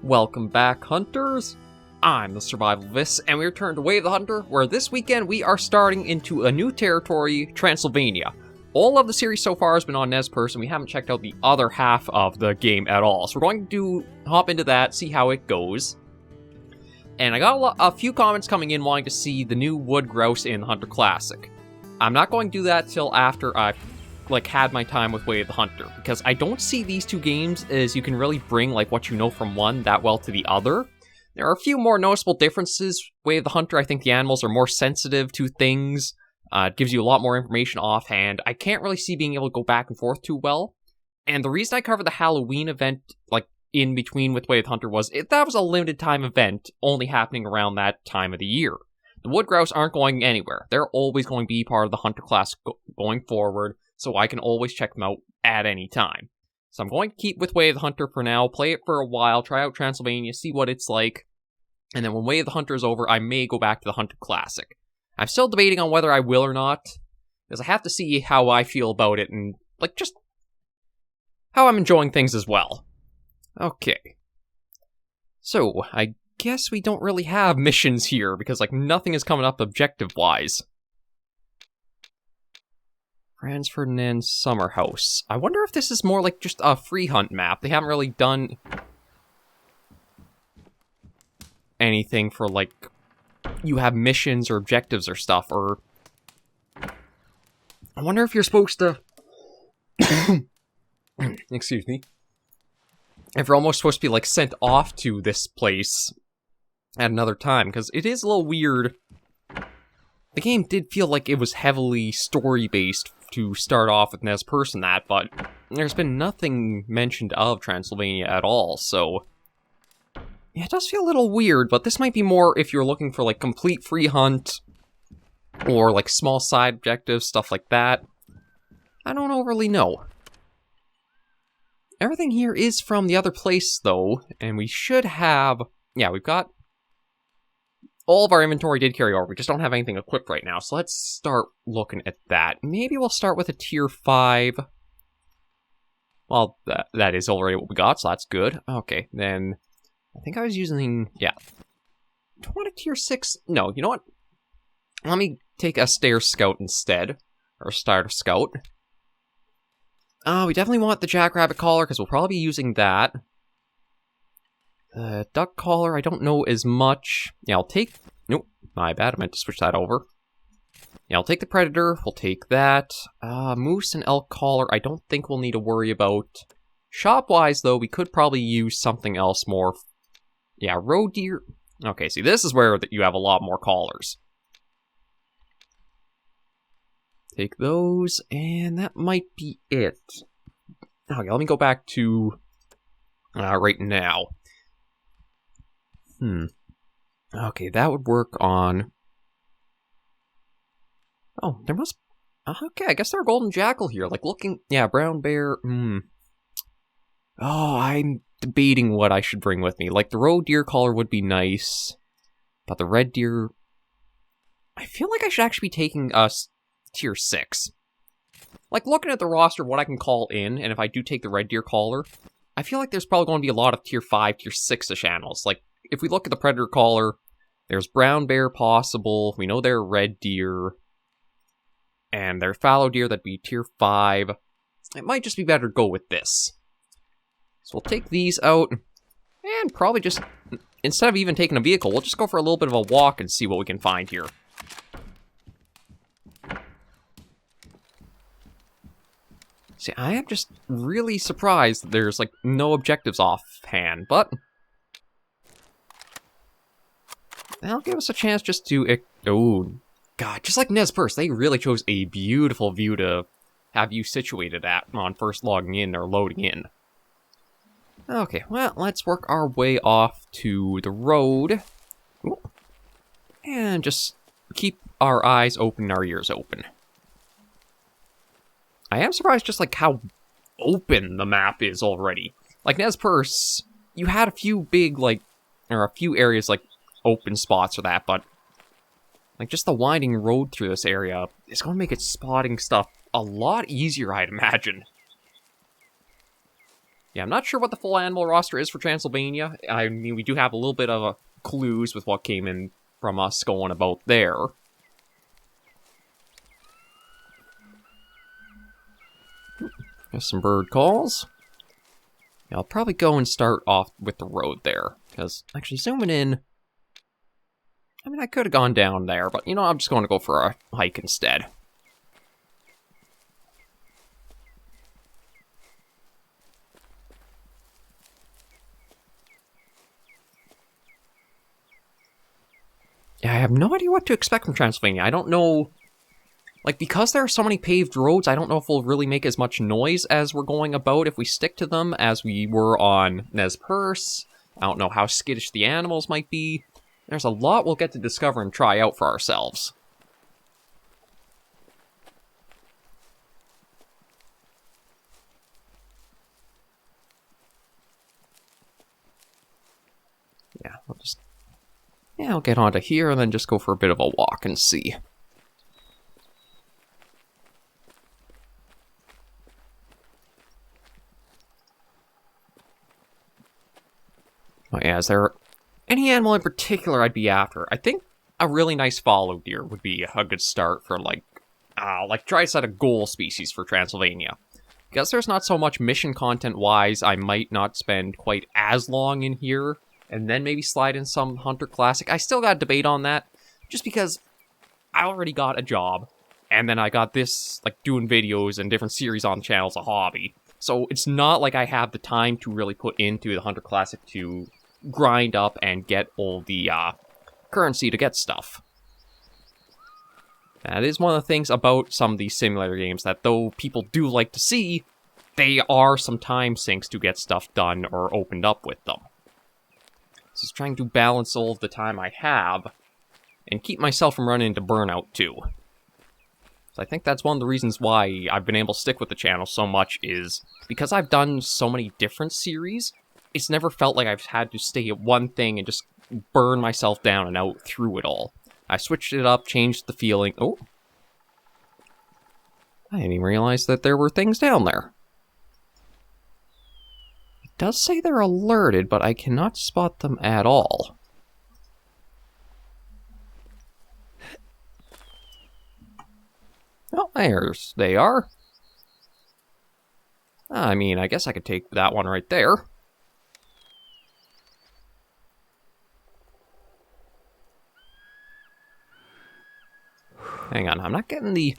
Welcome back, hunters! I'm the SurvivalVis, and we return to Way of the Hunter, where this weekend we are starting into a new territory, Transylvania. All of the series so far has been on Nez Perce, and we haven't checked out the other half of the game at all. So we're going to hop into that, see how it goes. And I got a few comments coming in wanting to see the new wood grouse in the Hunter Classic. I'm not going to do that till after I've had my time with Way of the Hunter, because I don't see these two games as you can really bring what you know from one that well to the other. There are a few more noticeable differences. Way of the Hunter, I think the animals are more sensitive to things. It gives you a lot more information offhand. I can't really see being able to go back and forth too well. And the reason I covered the Halloween event, in between with Way of the Hunter was, that was a limited time event, only happening around that time of the year. The wood grouse aren't going anywhere. They're always going to be part of the Hunter class going forward, so I can always check them out at any time. So I'm going to keep with Way of the Hunter for now, play it for a while, try out Transylvania, see what it's like, and then when Way of the Hunter is over, I may go back to the Hunter Classic. I'm still debating on whether I will or not, because I have to see how I feel about it, and, just how I'm enjoying things as well. Okay. So, I guess we don't really have missions here, because, nothing is coming up objective-wise. Franz Ferdinand's Summer House. I wonder if this is more just a free hunt map. They haven't really done anything for, you have missions or objectives or stuff, or... I wonder if you're supposed to... Excuse me. If you're almost supposed to be, sent off to this place at another time, because it is a little weird. The game did feel like it was heavily story-based to start off with Nez Perce and that, but there's been nothing mentioned of Transylvania at all, so... Yeah, it does feel a little weird, but this might be more if you're looking for, complete free hunt, or, small side objectives, stuff like that. I don't overly know. Everything here is from the other place, though, and we should have... Yeah, we've got... All of our inventory did carry over, we just don't have anything equipped right now, so let's start looking at that. Maybe we'll start with a tier 5. Well, that is already what we got, so that's good. Okay, then... I think I was using... Yeah. Do I want a tier 6? No, you know what? Let me take a stair scout instead. Or a starter scout. We definitely want the jackrabbit collar, because we'll probably be using that. Duck collar, I don't know as much. Yeah, I'll take... Nope, my bad, I meant to switch that over. Yeah, I'll take the predator, we'll take that. Moose and elk collar, I don't think we'll need to worry about. Shop-wise, though, we could probably use something else more. Yeah, roe deer... Okay, see, this is where you have a lot more collars. Take those, and that might be it. Okay, let me go back to... right now. Okay, that would work on... Oh, there must... Okay, I guess there's a golden jackal here. Looking... Yeah, brown bear... Oh, I'm debating what I should bring with me. The roe deer collar would be nice. But the red deer... I feel like I should actually be taking tier 6. Looking at the roster of what I can call in, and if I do take the red deer collar, I feel like there's probably going to be a lot of tier 5, tier 6-ish animals. If we look at the predator collar, there's brown bear possible, we know they're red deer, and there's fallow deer, that'd be tier 5. It might just be better to go with this. So we'll take these out, and probably just, instead of even taking a vehicle, we'll just go for a little bit of a walk and see what we can find here. See, I am just really surprised that there's, no objectives offhand, but... That'll give us a chance just to... Oh, God, just like Nez Perce, they really chose a beautiful view to have you situated at on first logging in or loading in. Okay, well, let's work our way off to the road. Ooh. And just keep our eyes open, our ears open. I am surprised just, how open the map is already. Nez Perce, you had a few big, or a few areas, open spots or that, but, just the winding road through this area is going to make it spotting stuff a lot easier, I'd imagine. Yeah, I'm not sure what the full animal roster is for Transylvania. I mean, we do have a little bit of clues with what came in from us going about there. There's some bird calls. Yeah, I'll probably go and start off with the road there, because actually zooming in, I mean, I could have gone down there, but you know, I'm just going to go for a hike instead. Yeah, I have no idea what to expect from Transylvania. I don't know, like, because there are so many paved roads, I don't know if we'll really make as much noise as we're going about if we stick to them as we were on Nez Perce. I don't know how skittish the animals might be. There's a lot we'll get to discover and try out for ourselves. Yeah, I'll get onto here and then just go for a bit of a walk and see. Oh yeah, is there any animal in particular I'd be after? I think a really nice fallow deer would be a good start for like try to set a goal species for Transylvania. Because there's not so much mission content-wise, I might not spend quite as long in here, and then maybe slide in some Hunter Classic. I still got a debate on that, just because I already got a job, and then I got this, like, doing videos and different series on the channel as a hobby. So it's not like I have the time to really put into the Hunter Classic to grind up and get all the currency to get stuff. That is one of the things about some of these simulator games, that though people do like to see, they are some time sinks to get stuff done or opened up with them. Just trying to balance all of the time I have, and keep myself from running into burnout too. So I think that's one of the reasons why I've been able to stick with the channel so much, is because I've done so many different series, it's never felt like I've had to stay at one thing and just burn myself down and out through it all. I switched it up, changed the feeling. Oh. I didn't even realize that there were things down there. It does say they're alerted, but I cannot spot them at all. Oh, there they are. I mean, I guess I could take that one right there. Hang on, I'm not getting the...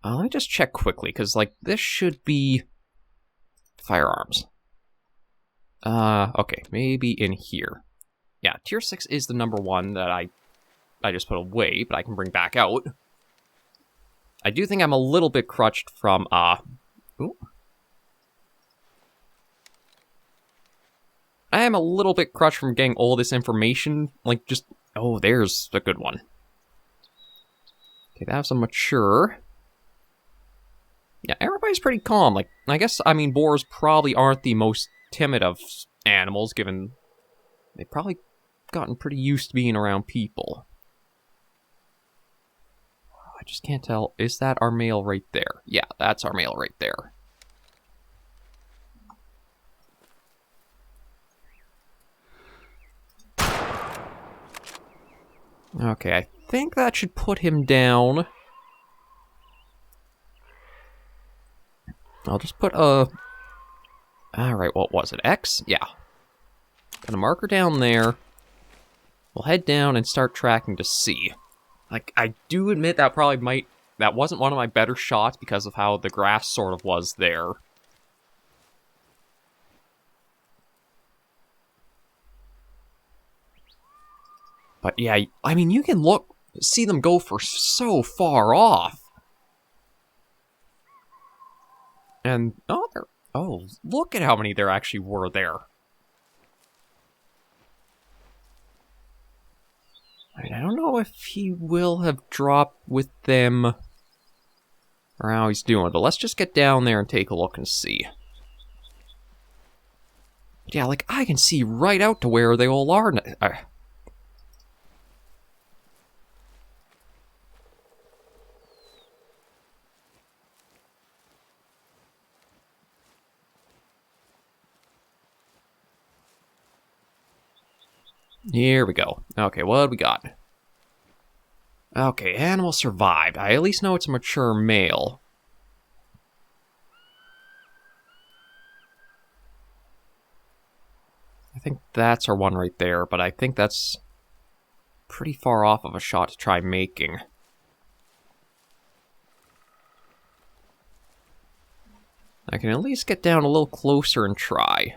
let me just check quickly, because, like, this should be... firearms. Okay, maybe in here. Yeah, tier 6 is the number one that I just put away, but I can bring back out. I do think I'm a little bit crutched from, ooh. I am a little bit crutched from getting all this information, like, just... Oh, there's a good one. Okay, that's a mature. Yeah, everybody's pretty calm. Like, I guess, I mean, boars probably aren't the most timid of animals, given they've probably gotten pretty used to being around people. I just can't tell. Is that our male right there? Yeah, that's our male right there. Okay, I think that should put him down. I'll just put a... Alright, what was it? X? Yeah. Got a marker down there. We'll head down and start tracking to see. Like, I do admit that probably might... That wasn't one of my better shots because of how the grass sort of was there. But yeah, I mean, you can see them go for so far off. And, oh, look at how many there actually were there. I mean, I don't know if he will have dropped with them, or how he's doing, but let's just get down there and take a look and see. Yeah, like, I can see right out to where they all are. Here we go. Okay, what do we got? Okay, animal survived. I at least know it's a mature male. I think that's our one right there, but I think that's pretty far off of a shot to try making. I can at least get down a little closer and try.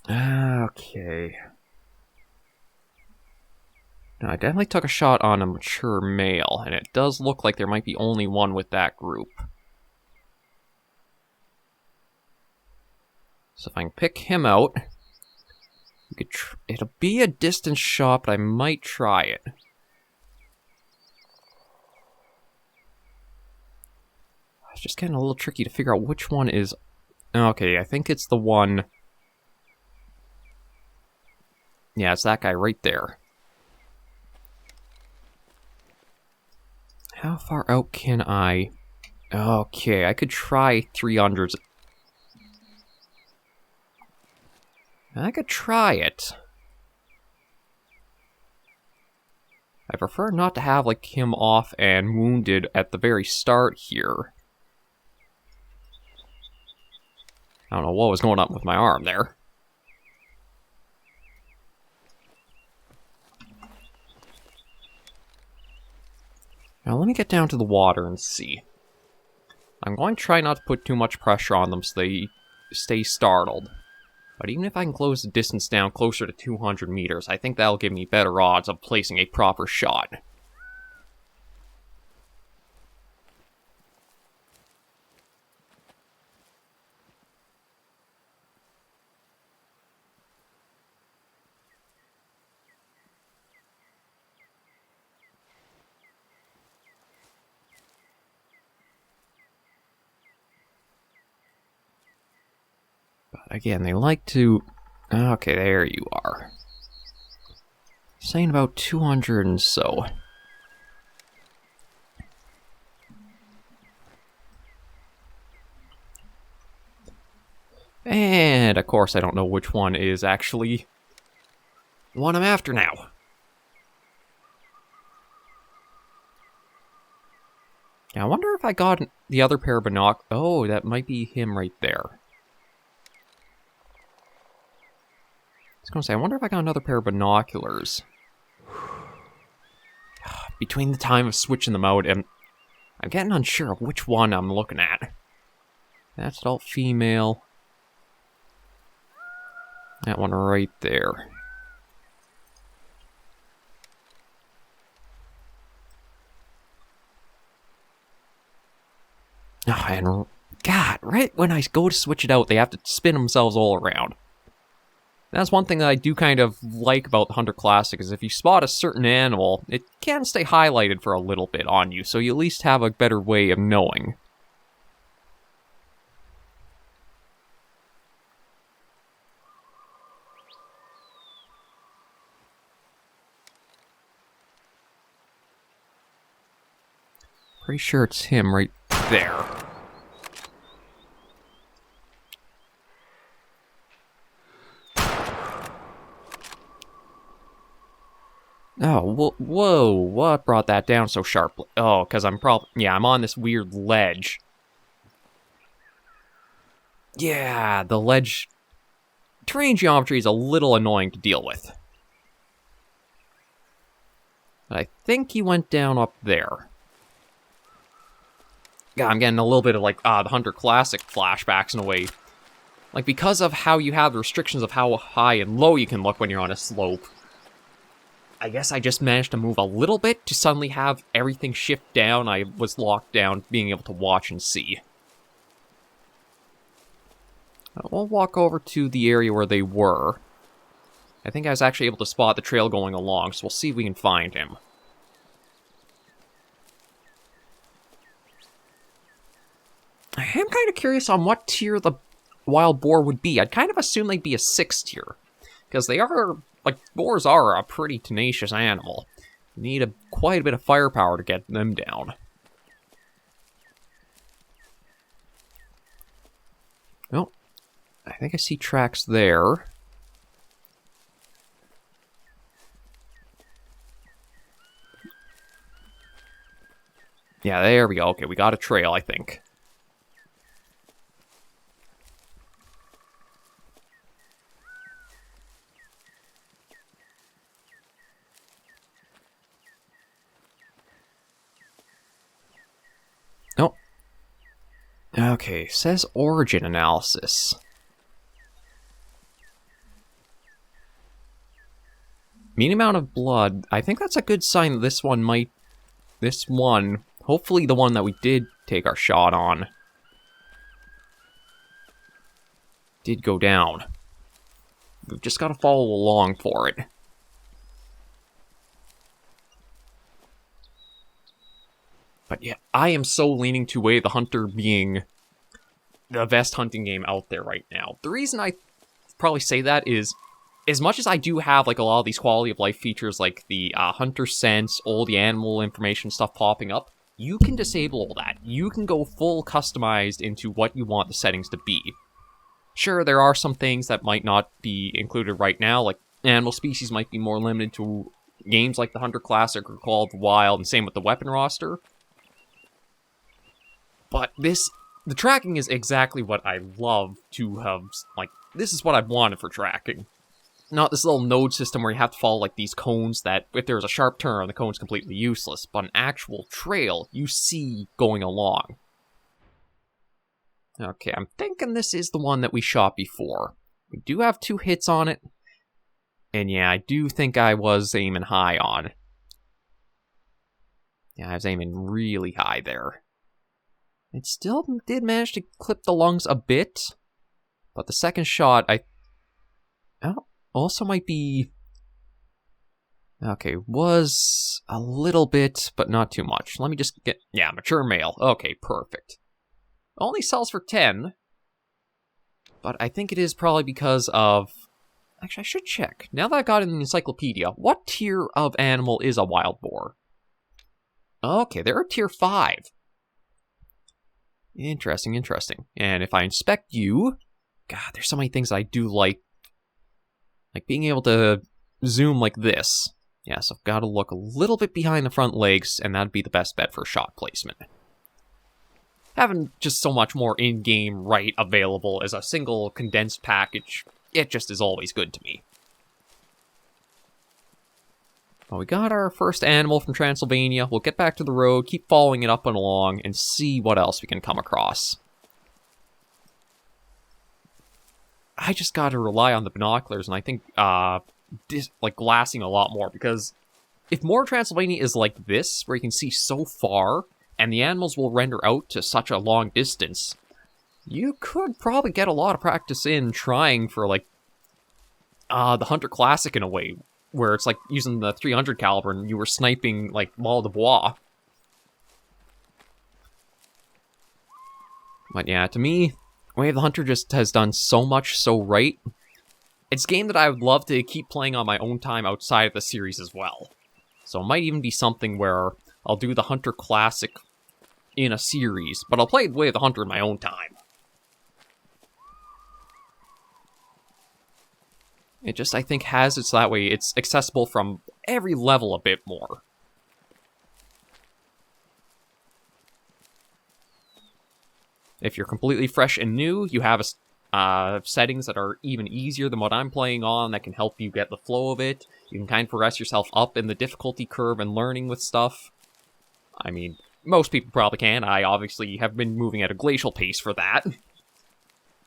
Okay. Now, I definitely took a shot on a mature male, and it does look like there might be only one with that group. So if I can pick him out, we could it'll be a distance shot, but I might try it. It's just getting a little tricky to figure out which one is... Okay, I think it's the one... Yeah, it's that guy right there. How far out can I... Okay, I could try 300s. I could try it. I prefer not to have, like, him off and wounded at the very start here. I don't know what was going on with my arm there. Now let me get down to the water and see. I'm going to try not to put too much pressure on them so they stay startled. But even if I can close the distance down closer to 200 meters, I think that'll give me better odds of placing a proper shot. Again, they like to... Okay, there you are. Saying about 200 and so. And, of course, I don't know which one is actually the one I'm after now. Now, I wonder if I got the other pair of binoculars. Oh, that might be him right there. I was going to say, I wonder if I got another pair of binoculars. Between the time of switching them out, and I'm getting unsure of which one I'm looking at. That's adult female. That one right there. Oh, and God, right when I go to switch it out, they have to spin themselves all around. That's one thing that I do kind of like about the Hunter Classic, is if you spot a certain animal, it can stay highlighted for a little bit on you, so you at least have a better way of knowing. Pretty sure it's him right there. Oh, whoa, what brought that down so sharply? Oh, because I'm I'm on this weird ledge. Yeah, the ledge... Terrain geometry is a little annoying to deal with. But I think he went down up there. God, I'm getting a little bit of, like, the Hunter Classic flashbacks in a way. Like, because of how you have the restrictions of how high and low you can look when you're on a slope. I guess I just managed to move a little bit to suddenly have everything shift down. I was locked down, being able to watch and see. We'll walk over to the area where they were. I think I was actually able to spot the trail going along, so we'll see if we can find him. I am kind of curious on what tier the wild boar would be. I'd kind of assume they'd be a 6 tier. Because they are... Like, boars are a pretty tenacious animal. You need quite a bit of firepower to get them down. I think I see tracks there. Yeah, there we go. Okay, we got a trail, I think. Oh. Okay, says origin analysis. Mean amount of blood. I think that's a good sign that this one might... This one... Hopefully the one that we did take our shot on did go down. We've just got to follow along for it. But yeah, I am so leaning to Way of the Hunter being the best hunting game out there right now. The reason I probably say that is, as much as I do have like a lot of these quality of life features like the hunter sense, all the animal information stuff popping up, you can disable all that. You can go full customized into what you want the settings to be. Sure, there are some things that might not be included right now, like animal species might be more limited to games like the Hunter Classic or Call of the Wild, and same with the weapon roster. But the tracking is exactly what I love to have, like, this is what I've wanted for tracking. Not this little node system where you have to follow, like, these cones that, if there's a sharp turn, the cone's completely useless, but an actual trail you see going along. Okay, I'm thinking this is the one that we shot before. We do have 2 hits on it, and yeah, I do think I was aiming high on. Yeah, I was aiming really high there. It still did manage to clip the lungs a bit, but the second shot, also might be... Okay, was a little bit, but not too much. Let me just get... Yeah, mature male. Okay, perfect. Only sells for 10, but I think it is probably because of... Actually, I should check. Now that I got it in the encyclopedia, what tier of animal is a wild boar? Okay, they're a tier 5. Interesting, interesting. And if I inspect you... God, there's so many things I do like. Like being able to zoom like this. Yeah, so I've got to look a little bit behind the front legs, and that'd be the best bet for shot placement. Having just so much more in-game right available as a single condensed package, it just is always good to me. Well, we got our first animal from Transylvania. We'll get back to the road, keep following it up and along, and see what else we can come across. I just gotta rely on the binoculars, and I think, like, glassing a lot more, because if more Transylvania is like this, where you can see so far, and the animals will render out to such a long distance, you could probably get a lot of practice in trying for, like, the Hunter Classic in a way, where it's like using the 300 caliber and you were sniping, like, Mall de Bois. But yeah, to me, Way of the Hunter just has done so much so right. It's a game that I would love to keep playing on my own time outside of the series as well. So it might even be something where I'll do the Hunter Classic in a series, but I'll play Way of the Hunter in my own time. It just, I think, has it so that way it's accessible from every level a bit more. If you're completely fresh and new, you have settings that are even easier than what I'm playing on that can help you get the flow of it. You can kind of progress yourself up in the difficulty curve and learning with stuff. I mean, most people probably can. I obviously have been moving at a glacial pace for that.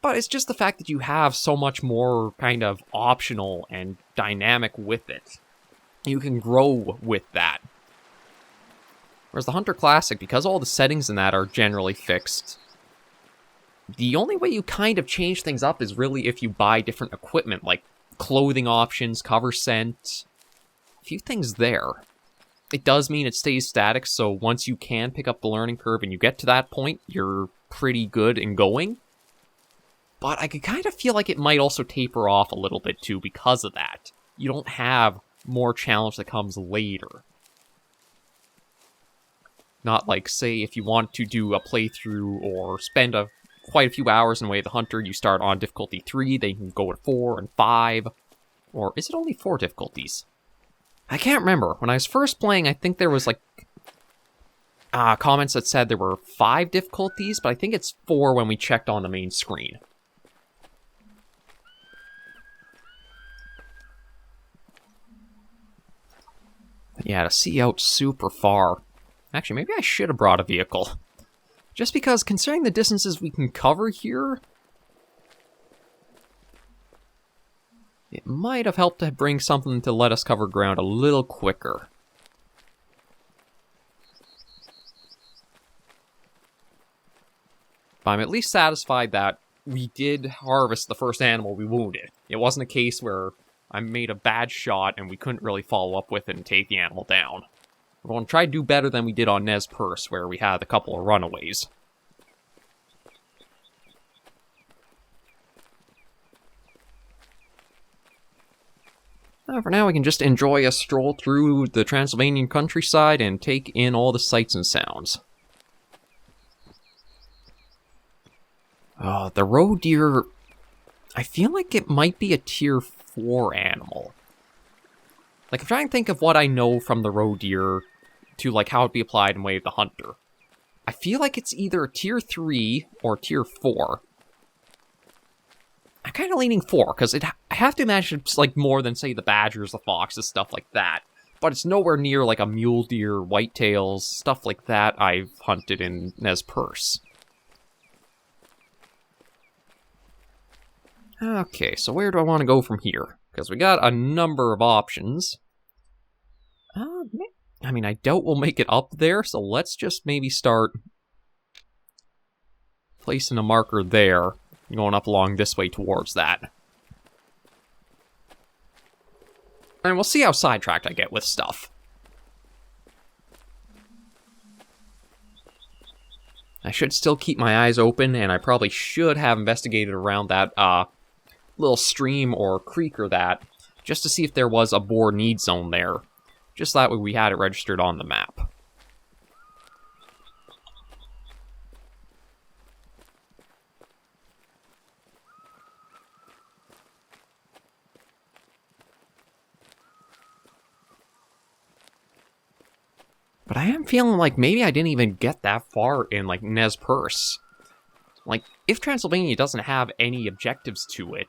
But it's just the fact that you have so much more kind of optional and dynamic with it. You can grow with that. Whereas the Hunter Classic, because all the settings in that are generally fixed, the only way you kind of change things up is really if you buy different equipment, like clothing options, cover scent, a few things there. It does mean it stays static, so once you can pick up the learning curve and you get to that point, you're pretty good in going. But I could kind of feel like it might also taper off a little bit too because of that. You don't have more challenge that comes later. Not like, say, if you want to do a playthrough or spend a quite a few hours in Way of the Hunter. You start on difficulty 3, then you can go to 4 and 5. Or is it only 4 difficulties? I can't remember. When I was first playing, I think there was like comments that said there were 5 difficulties, but I think it's 4 when we checked on the main screen. Yeah, to see out super far. Actually, maybe I should have brought a vehicle. Just because, considering the distances we can cover here, it might have helped to bring something to let us cover ground a little quicker. But I'm at least satisfied that we did harvest the first animal we wounded. It wasn't a case where I made a bad shot and we couldn't really follow up with it and take the animal down. We're going to try to do better than we did on Nez Perce, where we had a couple of runaways. For now, we can just enjoy a stroll through the Transylvanian countryside and take in all the sights and sounds. The roe deer, I feel like it might be a tier 4 animal. Like, I'm trying to think of what I know from the roe deer to, like, how it'd be applied in Way of the Hunter. I feel like it's either tier 3 or tier 4. I'm kind of leaning 4, because I have to imagine it's, like, more than, say, the badgers, the foxes, stuff like that. But it's nowhere near, like, a mule deer, whitetails, stuff like that I've hunted in Nez Perce. Okay, so where do I want to go from here? Because we got a number of options. I mean, I doubt we'll make it up there, so let's just maybe start placing a marker there, going up along this way towards that. And we'll see how sidetracked I get with stuff. I should still keep my eyes open, and I probably should have investigated around that little stream or creek or that, just to see if there was a boar need zone there. Just that way we had it registered on the map. But I am feeling like maybe I didn't even get that far in, like, Nez Perce. Like, if Transylvania doesn't have any objectives to it,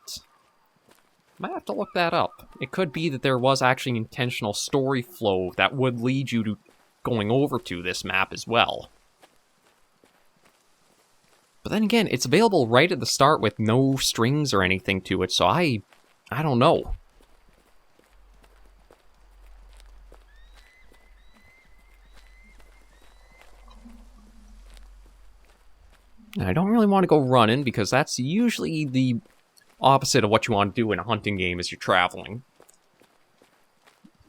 I might have to look that up. It could be that there was actually an intentional story flow that would lead you to going over to this map as well. But then again, it's available right at the start with no strings or anything to it, so I don't know. I don't really want to go running, because that's usually the opposite of what you want to do in a hunting game as you're traveling.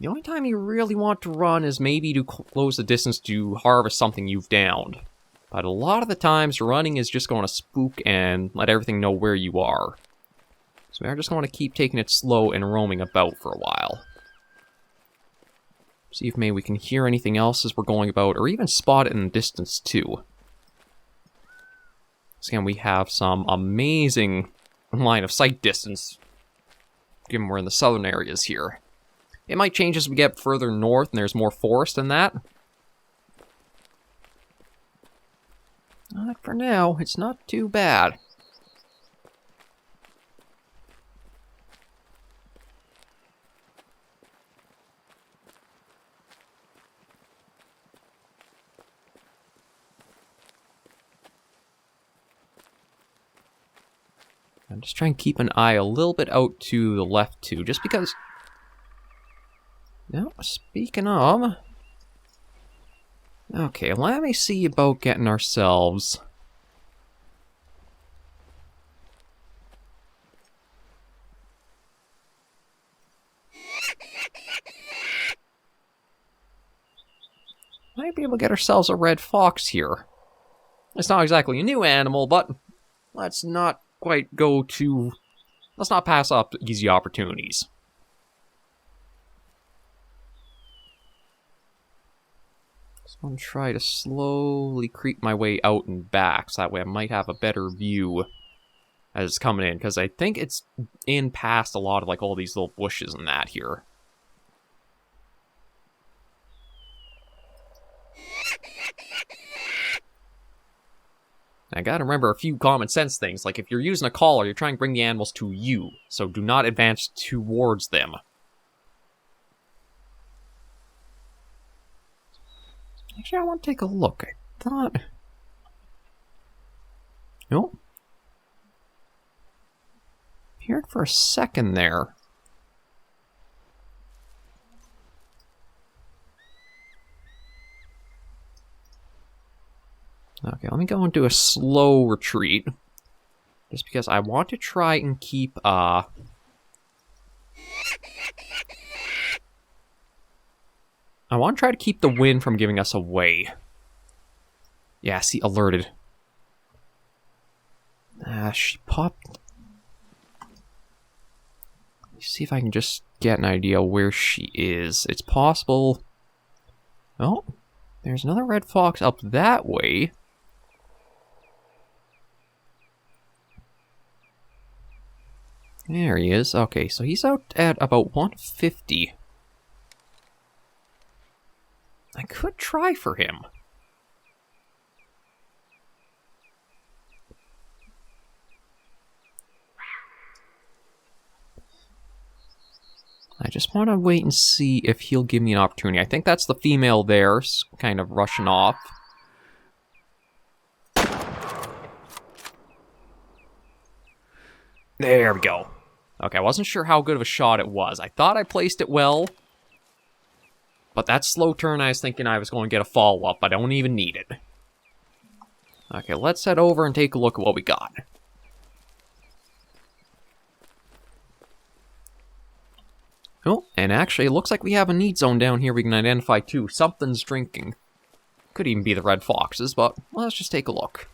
The only time you really want to run is maybe to close the distance to harvest something you've downed. But a lot of the times, running is just going to spook and let everything know where you are. So we're just going to keep taking it slow and roaming about for a while. See if maybe we can hear anything else as we're going about, or even spot it in the distance too. So again, we have some amazing line of sight distance, given we're in the southern areas here. It might change as we get further north and there's more forest than that. But for now, it's not too bad. I'm just trying to keep an eye a little bit out to the left too, just because... Now, speaking of... Okay, let me see about getting ourselves... Might be able to get ourselves a red fox here. It's not exactly a new animal, but let's not quite go to... Let's not pass up easy opportunities. Just want to try to slowly creep my way out and back, so that way I might have a better view as it's coming in, because I think it's in past a lot of, like, all these little bushes and that here. I gotta remember a few common sense things, like if you're using a collar, you're trying to bring the animals to you, so do not advance towards them. Actually, I want to take a look. I thought... Nope. Appeared for a second there. Okay, let me go and do a slow retreat. Just because I want to try and keep, I want to try to keep the wind from giving us away. Yeah, see, alerted. She popped. Let me see if I can just get an idea where she is. It's possible. Oh, there's another red fox up that way. There he is. Okay, so he's out at about 150. I could try for him. I just want to wait and see if he'll give me an opportunity. I think that's the female there, kind of rushing off. There we go. Okay, I wasn't sure how good of a shot it was. I thought I placed it well. But that slow turn, I was thinking I was going to get a follow-up, but I don't even need it. Okay, let's head over and take a look at what we got. Oh, and actually, it looks like we have a need zone down here we can identify too. Something's drinking. Could even be the red foxes, but let's just take a look.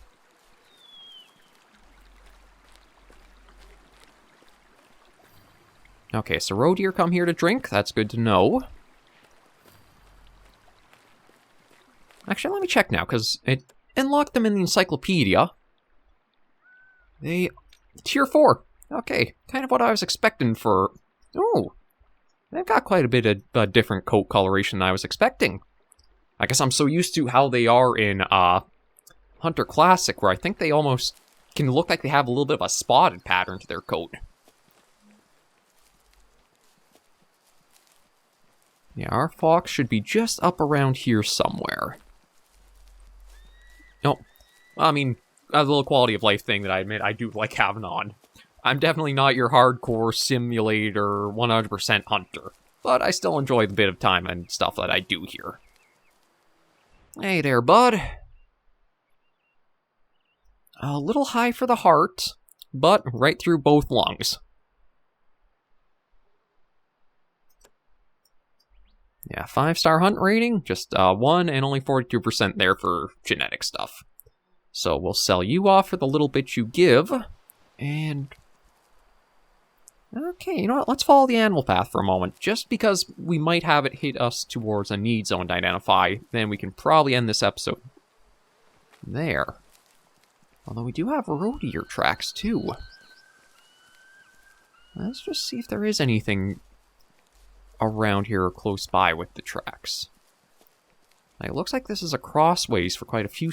Okay, so roe deer come here to drink. That's good to know. Actually, let me check now, because it unlocked them in the encyclopedia. They... Tier 4. Okay, kind of what I was expecting for... Oh, they've got quite a bit of different coat coloration than I was expecting. I guess I'm so used to how they are in Hunter Classic, where I think they almost can look like they have a little bit of a spotted pattern to their coat. Yeah, our fox should be just up around here somewhere. No, I mean, a little quality of life thing that I admit I do like having on. I'm definitely not your hardcore simulator 100% hunter, but I still enjoy the bit of time and stuff that I do here. Hey there, bud. A little high for the heart, but right through both lungs. Yeah, 5-star hunt rating, just 1 and only 42% there for genetic stuff. So we'll sell you off for the little bit you give, and... Okay, you know what, let's follow the animal path for a moment. Just because we might have it hit us towards a need zone to identify, then we can probably end this episode there. Although we do have roe deer tracks too. Let's just see if there is anything around here or close by with the tracks. It looks like this is a crossways for quite a few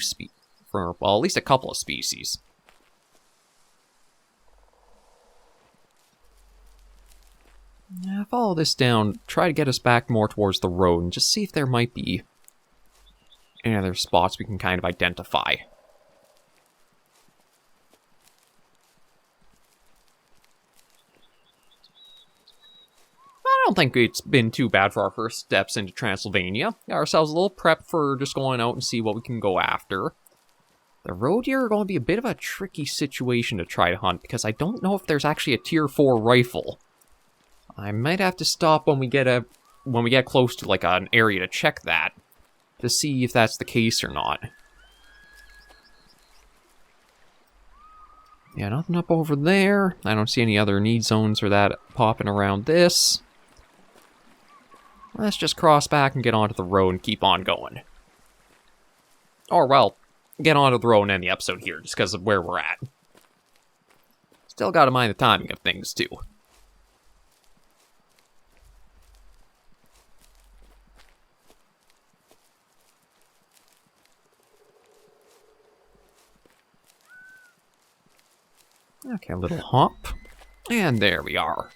well, at least a couple of species. Yeah, follow this down, try to get us back more towards the road, and just see if there might be any other spots we can kind of identify. I don't think it's been too bad for our first steps into Transylvania. Got ourselves a little prep for just going out and see what we can go after. The roe deer are going to be a bit of a tricky situation to try to hunt, because I don't know if there's actually a tier 4 rifle. I might have to stop when we get close to like an area to check that, to see if that's the case or not. Yeah, nothing up over there. I don't see any other need zones or that popping around this. Let's just cross back and get onto the road and keep on going. Or, well, get on to the road and end the episode here, just because of where we're at. Still gotta mind the timing of things, too. Okay, a little hop. And there we are.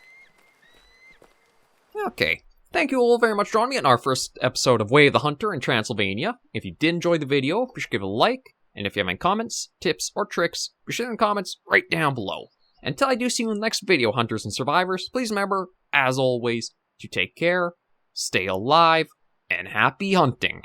Okay. Thank you all very much for joining me in our first episode of Way of the Hunter in Transylvania. If you did enjoy the video, be sure to give it a like. And if you have any comments, tips, or tricks, be sure to in the comments right down below. Until I do see you in the next video, Hunters and Survivors, please remember, as always, to take care, stay alive, and happy hunting.